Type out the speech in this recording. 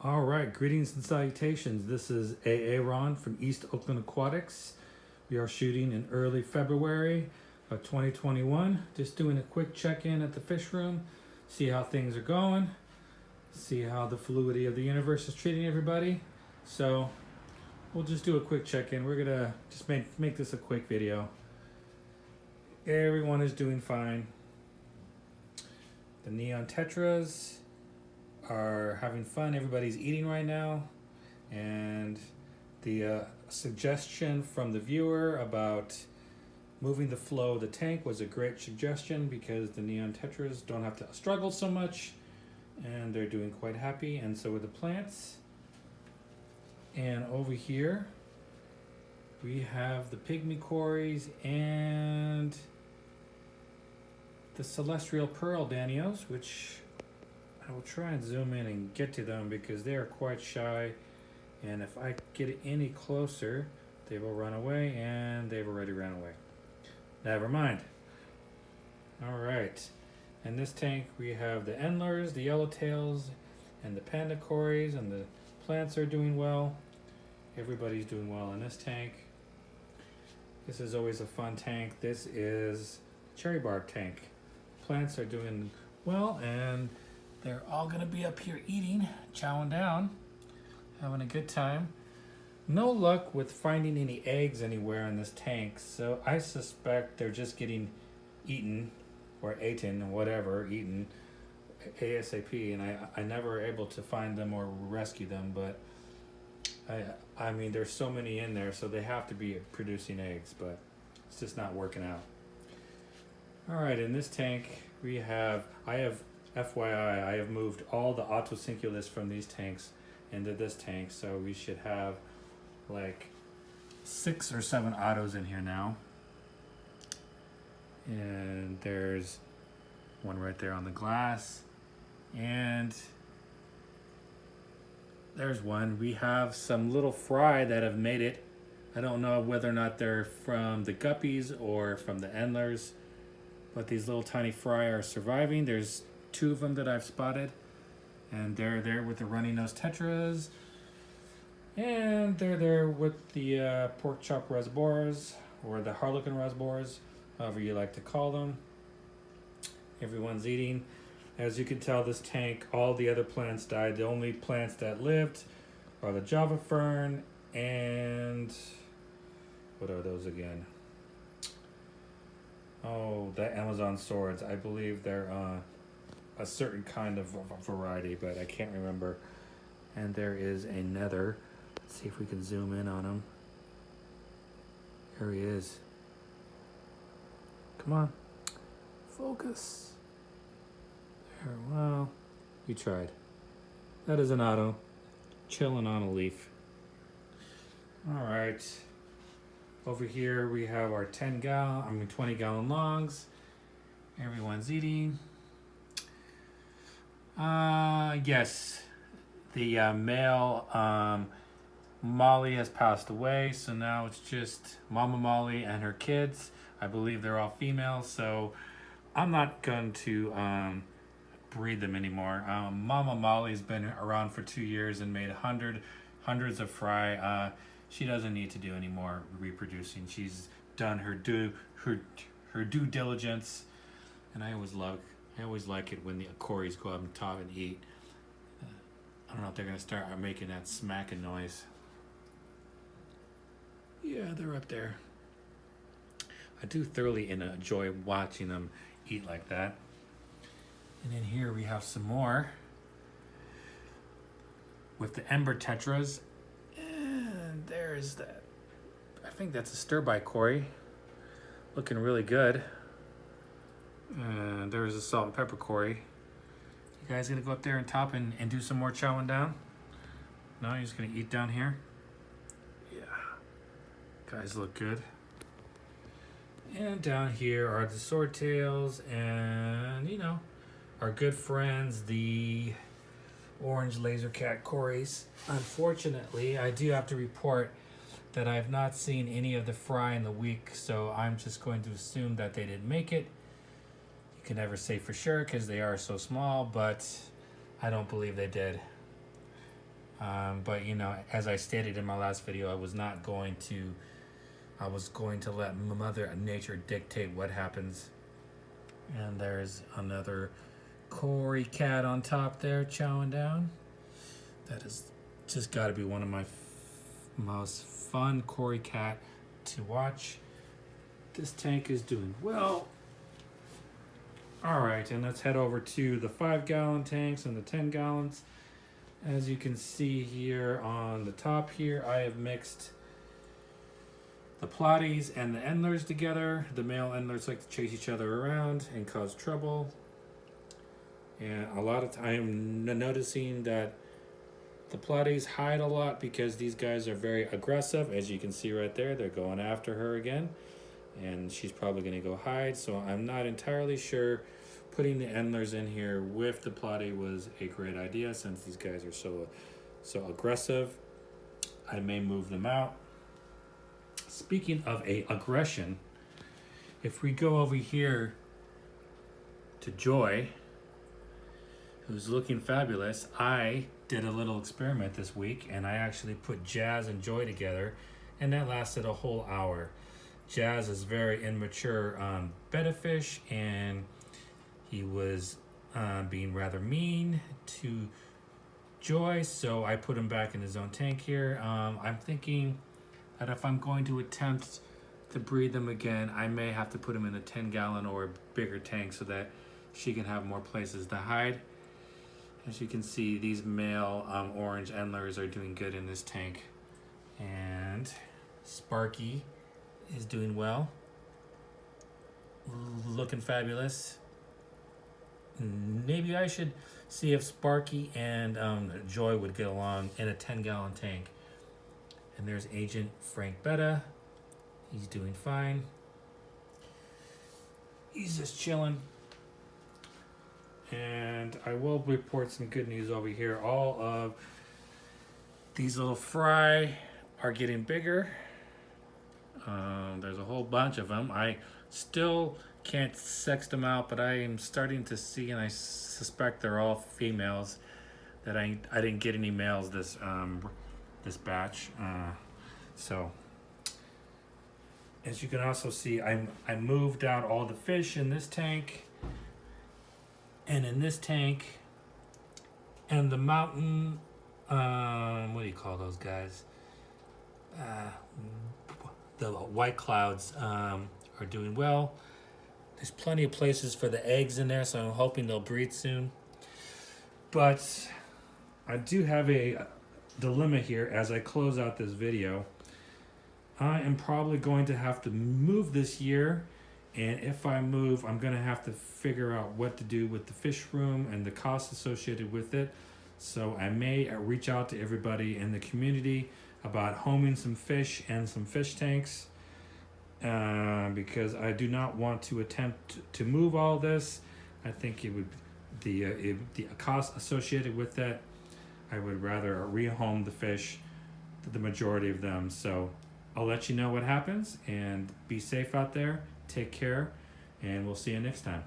All right, greetings and salutations. This is Aaron from East Oakland Aquatics. We are shooting in early February of 2021. Just doing a quick check-in at the fish room, see how things are going, see how the fluidity of the universe is treating everybody. So we'll just do a quick check-in. We're gonna just make this a quick video. Everyone is doing fine. The neon tetras are having fun. Everybody's eating right now, and the suggestion from the viewer about moving the flow of the tank was a great suggestion because the neon tetras don't have to struggle so much, and they're doing quite happy, and so are the plants. And over here we have the pygmy cories and the celestial pearl danios, which I will try and zoom in and get to them because they are quite shy, and if I get any closer they will run away, and they've already ran away. Never mind. Alright, in this tank we have the endlers, the yellowtails, and the panda cories, and the plants are doing well. Everybody's doing well in this tank. This is always a fun tank. This is cherry bark tank. Plants are doing well, and they're all gonna be up here eating, chowing down, having a good time. No luck with finding any eggs anywhere in this tank, so I suspect they're just getting eaten or eaten, whatever, eaten ASAP, and I never were able to find them or rescue them, but I mean there's so many in there, so they have to be producing eggs, but it's just not working out. Alright, in this tank I have FYI, I have moved all the Autosynculus from these tanks into this tank, so we should have like 6 or 7 autos in here now. And there's one right there on the glass, and there's one. We have some little fry that have made it. I don't know whether or not they're from the guppies or from the endlers, but these little tiny fry are surviving. There's 2 of them that I've spotted, and they're there with the runny nose tetras, and they're there with the pork chop rasboras, or the harlequin rasboras, however you like to call them. Everyone's eating. As you can tell, this tank, all the other plants died. The only plants that lived are the Java fern and what are those again? Oh, the Amazon swords. I believe they're a certain kind of variety, but I can't remember. And there is a nether. Let's see if we can zoom in on him. Here he is. Come on. Focus. There, well, we tried. That is an auto. Chilling on a leaf. Alright. Over here we have our 20 gallon longs. Everyone's eating. Yes, the male Molly has passed away, so now it's just Mama Molly and her kids. I believe they're all females, so I'm not going to breed them anymore. Mama Molly's been around for 2 years and made hundreds of fry. She doesn't need to do any more reproducing. She's done her due diligence, and I always like it when the cories go up on top and eat. I don't know if they're gonna start making that smacking noise. Yeah, they're up there. I do thoroughly enjoy watching them eat like that. And in here we have some more with the ember tetras, and there's that. I think that's a stir-by cory, looking really good. And there's a salt and pepper cory. You guys gonna go up there and top and do some more chowing down? No, you're just gonna eat down here? Yeah. Guys look good. And down here are the swordtails and, our good friends, the orange laser cat cories. Unfortunately, I do have to report that I have not seen any of the fry in the week, so I'm just going to assume that they didn't make it. You can never say for sure because they are so small, but I don't believe they did. But you know, as I stated in my last video, I was going to let Mother Nature dictate what happens. And there's another Cory cat on top there chowing down. That is just got to be one of my most fun Cory cat to watch. This tank is doing well. Alright, and let's head over to the 5-gallon tanks and the 10 gallons. As you can see here on the top here, I have mixed the Pilates and the Endlers together. The male Endlers like to chase each other around and cause trouble. And a lot of time I'm noticing that the Pilates hide a lot because these guys are very aggressive. As you can see right there, they're going after her again. And she's probably going to go hide. So I'm not entirely sure putting the Endlers in here with the Pilates was a great idea since these guys are so aggressive. I may move them out. Speaking of aggression, if we go over here to Joy, who's looking fabulous, I did a little experiment this week and I actually put Jazz and Joy together, and that lasted a whole hour. Jazz is very immature betta fish, and he was being rather mean to Joy, so I put him back in his own tank here. I'm thinking that if I'm going to attempt to breed them again, I may have to put him in a 10-gallon or a bigger tank so that she can have more places to hide. As you can see, these male orange Endlers are doing good in this tank. And Sparky is doing well. Looking fabulous. Maybe I should see if Sparky and Joy would get along in a 10-gallon tank. And there's Agent Frank Betta. He's doing fine. He's just chilling. And I will report some good news over here. All of these little fry are getting bigger. There's a whole bunch of them. I still can't sex them out, but I am starting to see, and I suspect they're all females. That I didn't get any males this batch. So as you can also see, I moved out all the fish in this tank. And in this tank, and the mountain, what do you call those guys? The white clouds are doing well. There's plenty of places for the eggs in there, so I'm hoping they'll breed soon. But I do have a dilemma here as I close out this video. I am probably going to have to move this year. And if I move, I'm going to have to figure out what to do with the fish room and the costs associated with it. So I may reach out to everybody in the community about homing some fish and some fish tanks. Because I do not want to attempt to move all this. I think it would the cost associated with that. I would rather rehome the fish, the majority of them. So I'll let you know what happens, and be safe out there. Take care, and we'll see you next time.